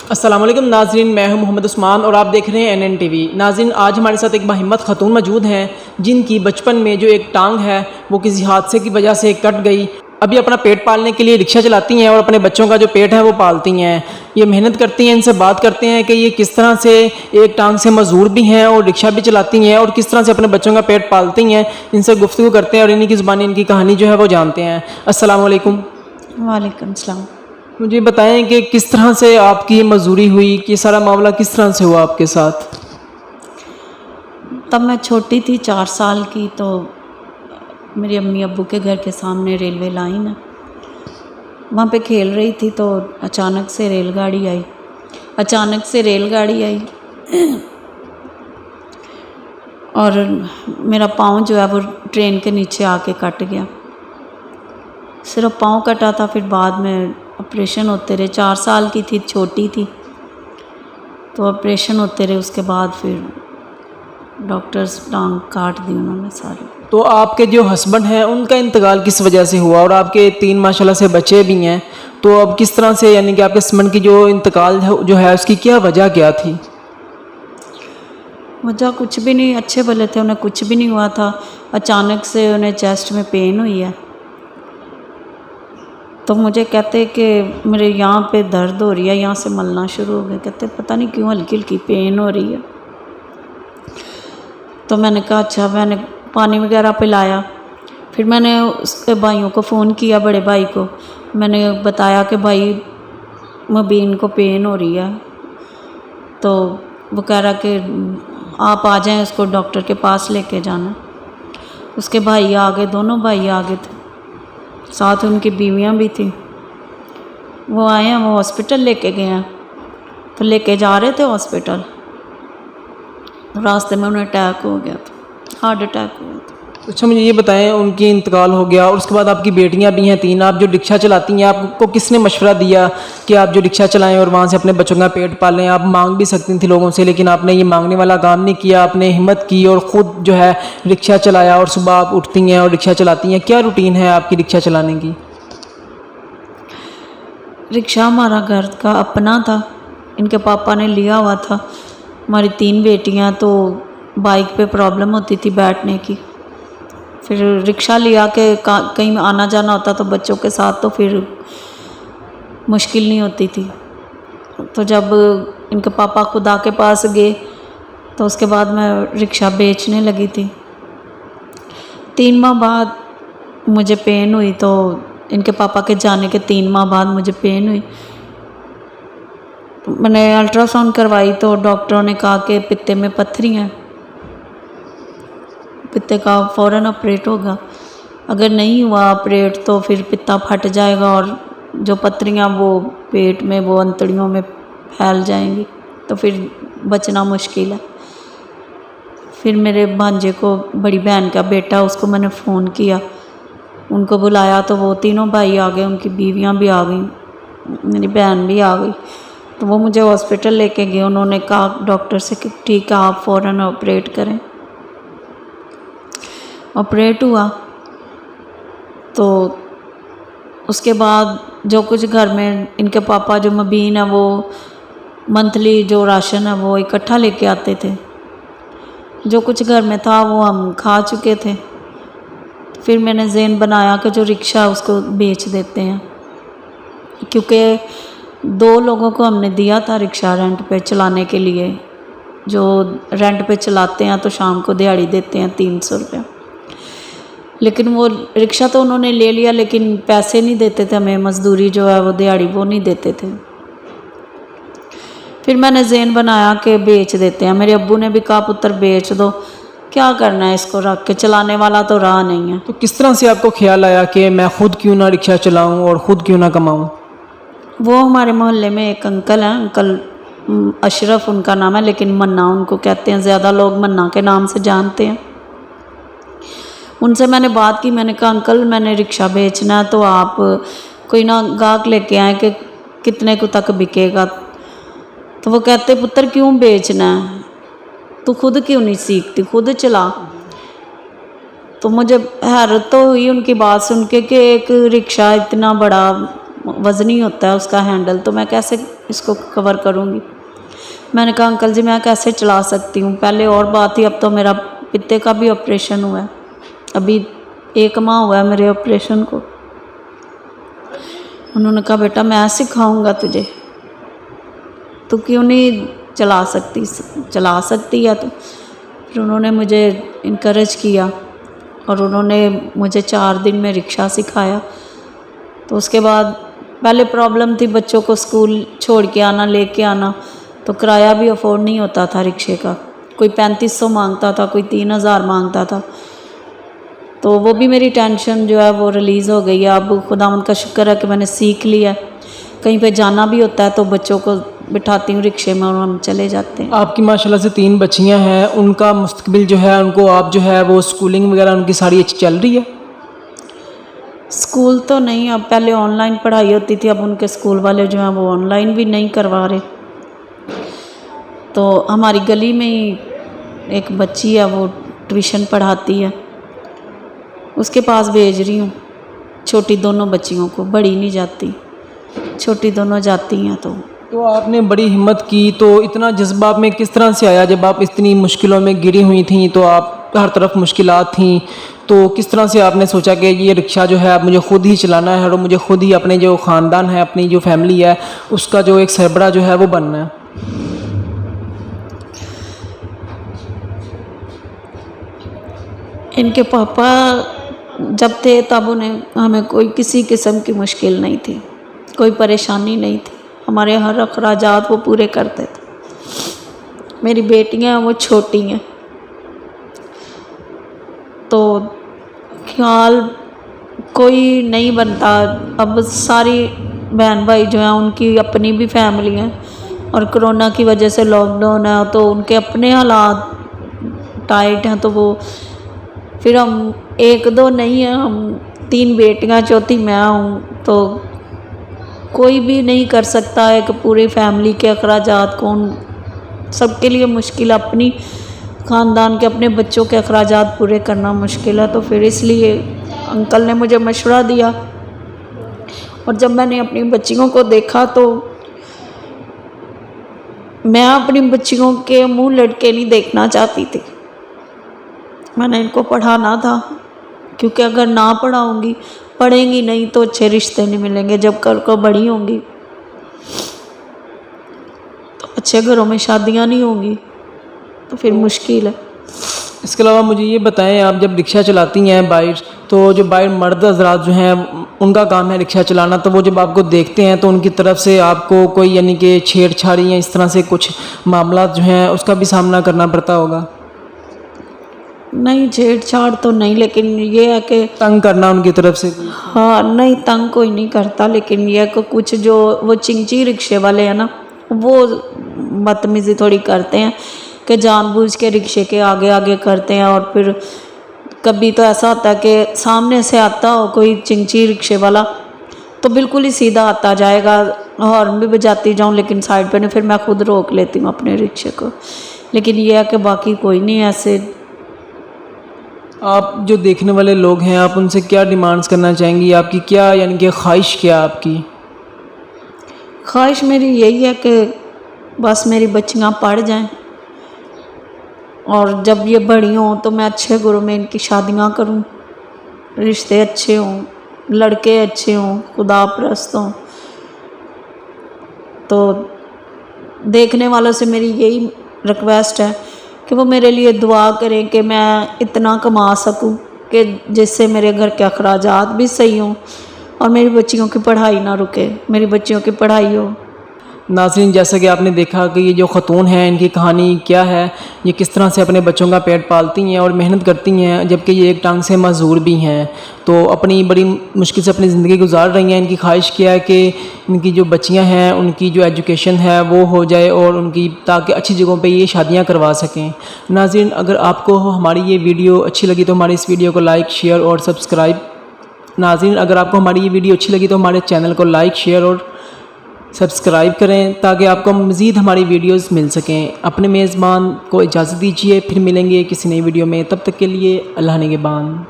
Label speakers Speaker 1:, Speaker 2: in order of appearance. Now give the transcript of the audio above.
Speaker 1: अस्सलाम वालेकुम नाज़रीन, मैं हूं मोहम्मद उस्मान और आप देख रहे हैं NN TV। नाज़रीन, आज हमारे साथ एक बाहिम्मत ख़तून मौजूद हैं जिनकी बचपन में जो एक टांग है वो किसी हादसे की वजह से कट गई। अभी अपना पेट पालने के लिए रिक्शा चलाती हैं और अपने बच्चों का जो पेट है वो पालती हैं। ये मेहनत करती हैं। इनसे बात करते हैं कि ये किस तरह से एक टांग से मजदूर भी हैं और रिक्शा भी चलाती हैं और किस तरह से अपने बच्चों का पेट पालती हैं। इनसे गुफ्तगू करते हैं और इन्हीं की ज़ुबानी इनकी कहानी जो है वो जानते हैं। अस्सलाम वालेकुम।
Speaker 2: वालेकुम सलाम।
Speaker 1: मुझे बताएं कि किस तरह से आपकी मजदूरी हुई, कि सारा मामला किस तरह से हुआ आपके साथ?
Speaker 2: तब मैं छोटी थी, 4 साल की। तो मेरी अम्मी अब्बू के घर के सामने रेलवे लाइन है, वहाँ पे खेल रही थी तो अचानक से रेलगाड़ी आई और मेरा पाँव जो है वो ट्रेन के नीचे आके कट गया। सिर्फ पाँव कटा था, फिर बाद में ऑपरेशन होते रहे। 4 साल की थी, छोटी थी, तो ऑपरेशन होते रहे। उसके बाद फिर डॉक्टर्स टांग काट दी उन्होंने सारी।
Speaker 1: तो आपके जो हस्बैंड हैं उनका इंतकाल किस वजह से हुआ और आपके 3 माशाल्लाह से बच्चे भी हैं, तो अब किस तरह से, यानी कि आपके हस्बैंड की जो इंतकाल जो है उसकी क्या वजह क्या थी?
Speaker 2: वजह कुछ भी नहीं, अच्छे भले थे, उन्हें कुछ भी नहीं हुआ था। अचानक से उन्हें चेस्ट में पेन हुई है, तो मुझे कहते कि मेरे यहाँ पे दर्द हो रही है, यहाँ से मलना शुरू हो गया। कहते पता नहीं क्यों हल्की हल्की पेन हो रही है। तो मैंने कहा अच्छा, मैंने पानी वगैरह पिलाया। फिर मैंने उसके भाइयों को फ़ोन किया, बड़े भाई को मैंने बताया कि भाई मुबीन को पेन हो रही है। तो वो कह रहा कि आप आ जाएं, उसको डॉक्टर के पास लेके जाना। उसके भाई आ गए, दोनों भाई आ गए थे, साथ उनकी बीवियां भी थी। वो आए हैं, वो हॉस्पिटल लेके गए हैं। तो लेके जा रहे थे हॉस्पिटल, रास्ते में उन्हें अटैक हो गया था, हार्ट अटैक हो गया था।
Speaker 1: अच्छा, मुझे ये बताएं, उनकी इंतकाल हो गया और उसके बाद आपकी बेटियां भी हैं 3, आप जो रिक्शा चलाती हैं, आपको किसने मशवरा दिया कि आप जो रिक्शा चलाएं और वहाँ से अपने बच्चों का पेट पालें? आप मांग भी सकती थी लोगों से, लेकिन आपने ये मांगने वाला काम नहीं किया। आपने हिम्मत की और ख़ुद जो है रिक्शा चलाया और सुबह आप उठती हैं और रिक्शा चलाती हैं। क्या रूटीन है आपकी रिक्शा चलाने की?
Speaker 2: रिक्शा हमारा घर का अपना था, इनके पापा ने लिया हुआ था। हमारी 3 बेटियां, तो बाइक पे प्रॉब्लम होती थी बैठने की, फिर रिक्शा लिया के कहीं आना जाना होता तो बच्चों के साथ, तो फिर मुश्किल नहीं होती थी। तो जब इनके पापा खुदा के पास गए तो उसके बाद मैं रिक्शा बेचने लगी थी। 3 माह बाद मुझे पेन हुई, तो इनके पापा के जाने के 3 माह बाद मुझे पेन हुई। मैंने अल्ट्रासाउंड करवाई तो डॉक्टरों ने कहा कि पित्ते में पत्थरी हैं, पित्ते का फ़ौरन ऑपरेट होगा। अगर नहीं हुआ ऑपरेट तो फिर पित्ता फट जाएगा और जो पत्थरियाँ वो पेट में, वो अंतड़ियों में फैल जाएंगी, तो फिर बचना मुश्किल है। फिर मेरे भांजे को, बड़ी बहन का बेटा, उसको मैंने फ़ोन किया, उनको बुलाया तो वो तीनों भाई आ गए, उनकी बीवियां भी आ गई, मेरी बहन भी आ गई। तो वो मुझे हॉस्पिटल लेके गए। उन्होंने कहा डॉक्टर से कि ठीक है, आप फ़ौरन ऑपरेट करें। ऑपरेट हुआ तो उसके बाद जो कुछ घर में इनके पापा, जो मुबीन है, वो मंथली जो राशन है वो इकट्ठा लेके आते थे। जो कुछ घर में था वो हम खा चुके थे। फिर मैंने ज़हन बनाया कि जो रिक्शा है उसको बेच देते हैं, क्योंकि 2 लोगों को हमने दिया था रिक्शा रेंट पे चलाने के लिए। जो रेंट पे चलाते हैं तो शाम को दिहाड़ी देते हैं 300 रुपये, लेकिन वो रिक्शा तो उन्होंने ले लिया, लेकिन पैसे नहीं देते थे हमें, मजदूरी जो है वो दिहाड़ी वो नहीं देते थे। फिर मैंने ज़हन बनाया कि बेच देते हैं। मेरे अब्बू ने भी कहा पुत्र बेच दो, क्या करना है इसको रख के, चलाने वाला तो रहा नहीं है।
Speaker 1: तो किस तरह से आपको ख्याल आया कि मैं ख़ुद क्यों ना रिक्शा चलाऊं और ख़ुद क्यों ना कमाऊं?
Speaker 2: वो हमारे मोहल्ले में एक अंकल हैं, अंकल अशरफ उनका नाम है, लेकिन मन्ना उनको कहते हैं, ज़्यादा लोग मन्ना के नाम से जानते हैं। उनसे मैंने बात की, मैंने कहा अंकल मैंने रिक्शा बेचना है, तो आप कोई ना गाहक लेके आए कि कितने को तक बिकेगा। तो वो कहते पुत्र क्यों बेचना है, तू खुद क्यों नहीं सीखती, खुद चला। तो मुझे हैरत तो हुई उनकी बात सुन के कि एक रिक्शा इतना बड़ा वज़नी होता है उसका हैंडल, तो मैं कैसे इसको कवर करूँगी। मैंने कहा अंकल जी मैं कैसे चला सकती हूँ। पहले और बात थी, अब तो मेरा पित्ते का भी ऑपरेशन हुआ है, अभी 1 माह हुआ है मेरे ऑपरेशन को। उन्होंने कहा बेटा मैं सिखाऊंगा तुझे, तू क्यों नहीं चला सकती है तो। फिर उन्होंने मुझे इनकरेज किया और उन्होंने मुझे 4 दिन में रिक्शा सिखाया। तो उसके बाद पहले प्रॉब्लम थी बच्चों को स्कूल छोड़ के आना, लेके आना, तो किराया भी अफोर्ड नहीं होता था रिक्शे का। कोई 3500 मांगता था, कोई 3000 मांगता था। तो वो भी मेरी टेंशन जो है वो रिलीज़ हो गई है। अब खुदावंद का शुक्र है कि मैंने सीख लिया। कहीं पे जाना भी होता है तो बच्चों को बिठाती हूँ रिक्शे में और हम चले जाते हैं।
Speaker 1: आपकी माशाल्लाह से 3 बच्चियां हैं, उनका मुस्तकबिल जो है उनको आप जो है वो स्कूलिंग वगैरह उनकी सारी अच्छी चल रही है?
Speaker 2: स्कूल तो नहीं, अब पहले ऑनलाइन पढ़ाई होती थी, अब उनके स्कूल वाले जो हैं वो ऑनलाइन भी नहीं करवा रहे। तो हमारी गली में ही एक बच्ची है, वो ट्यूशन पढ़ाती है, उसके पास भेज रही हूँ छोटी दोनों बच्चियों को। बड़ी नहीं जाती, छोटी दोनों जाती हैं। तो
Speaker 1: आपने बड़ी हिम्मत की, तो इतना जज्बा आप में किस तरह से आया जब आप इतनी मुश्किलों में गिरी हुई थी, तो आप हर तरफ मुश्किलात थी, तो किस तरह से आपने सोचा कि ये रिक्शा जो है अब मुझे ख़ुद ही चलाना है और मुझे ख़ुद ही अपने जो ख़ानदान है, अपनी जो फैमिली है, उसका जो एक सरबरा जो है वो बनना है?
Speaker 2: इनके पापा जब थे तब हमें कोई किसी किस्म की मुश्किल नहीं थी, कोई परेशानी नहीं थी। हमारे हर अखराजात वो पूरे करते थे। मेरी बेटियां वो छोटी हैं, तो ख्याल कोई नहीं बनता। अब सारी बहन भाई जो हैं उनकी अपनी भी फैमिली है और कोरोना की वजह से लॉकडाउन है, तो उनके अपने हालात टाइट हैं। तो वो फिर हम 1-2 नहीं हैं, हम 3 बेटियां, चौथी मैं हूँ, तो कोई भी नहीं कर सकता है कि पूरी फैमिली के अखराजात कौन, सबके लिए मुश्किल, अपनी ख़ानदान के अपने बच्चों के अखराजात पूरे करना मुश्किल है। तो फिर इसलिए अंकल ने मुझे मशवरा दिया और जब मैंने अपनी बच्चियों को देखा तो मैं अपनी बच्चियों के मुंह लटके नहीं देखना चाहती थी। मैंने इनको पढ़ाना था, क्योंकि अगर ना पढ़ाऊँगी, पढ़ेंगी नहीं तो अच्छे रिश्ते नहीं मिलेंगे। जब कल को बड़ी होंगी तो अच्छे घरों में शादियां नहीं होंगी, तो फिर मुश्किल है।
Speaker 1: इसके अलावा मुझे ये बताएं, आप जब रिक्शा चलाती हैं बाहर, तो जो बाहर मर्द हजरात जो हैं उनका काम है रिक्शा चलाना, तो वो जब आपको देखते हैं तो उनकी तरफ से आपको कोई यानी कि छेड़छाड़ी या इस तरह से कुछ मामला जो हैं उसका भी सामना करना पड़ता होगा?
Speaker 2: नहीं, छेड़छाड़ तो नहीं, लेकिन ये है कि
Speaker 1: तंग करना उनकी तरफ से?
Speaker 2: हाँ, नहीं तंग कोई नहीं करता, लेकिन यह कि कुछ जो वो चिंची रिक्शे वाले हैं ना, वो बदतमीज़ी थोड़ी करते हैं कि जानबूझ के रिक्शे के आगे आगे करते हैं। और फिर कभी तो ऐसा होता है कि सामने से आता हो कोई चिंची रिक्शे वाला, तो बिल्कुल ही सीधा आता जाएगा, हॉर्न भी बजाती जाऊँ लेकिन साइड पे नहीं, फिर मैं खुद रोक लेती हूँ अपने रिक्शे को। लेकिन यह है कि बाकी कोई नहीं ऐसे।
Speaker 1: आप जो देखने वाले लोग हैं, आप उनसे क्या डिमांड्स करना चाहेंगी? आपकी क्या यानी कि ख्वाहिश क्या आपकी?
Speaker 2: ख्वाहिश मेरी यही है कि बस मेरी बच्चियाँ पढ़ जाएं और जब ये बड़ी हों तो मैं अच्छे घरों में इनकी शादियाँ करूं, रिश्ते अच्छे हों, लड़के अच्छे हों, खुदा परस्त हों। तो देखने वालों से मेरी यही रिक्वेस्ट है कि वो मेरे लिए दुआ करें कि मैं इतना कमा सकूं कि जिससे मेरे घर के अखराजात भी सही हों और मेरी बच्चियों की पढ़ाई ना रुके, मेरी बच्चियों की पढ़ाई हो।
Speaker 1: नाज़रीन, जैसा कि आपने देखा कि ये जो ख़तून हैं इनकी कहानी क्या है, ये किस तरह से अपने बच्चों का पेट पालती हैं और मेहनत करती हैं, जबकि ये एक टांग से मज़दूर भी हैं। तो अपनी बड़ी मुश्किल से अपनी ज़िंदगी गुजार रही हैं। इनकी ख्वाहिश क्या है कि इनकी जो बच्चियां हैं उनकी जो एजुकेशन है वो हो जाए और उनकी ताकि अच्छी जगहों पे ये शादियां करवा सकें। नाज़रीन, अगर आपको हमारी ये वीडियो अच्छी लगी तो हमारी इस वीडियो को लाइक, शेयर और सब्सक्राइब। नाज़रीन, अगर आपको हमारी ये वीडियो अच्छी लगी तो हमारे चैनल को लाइक, शेयर और सब्सक्राइब करें ताकि आपको मज़ीद हमारी वीडियोस मिल सकें। अपने मेज़बान को इजाज़त दीजिए, फिर मिलेंगे किसी नई वीडियो में। तब तक के लिए अल्लाह निगहबान।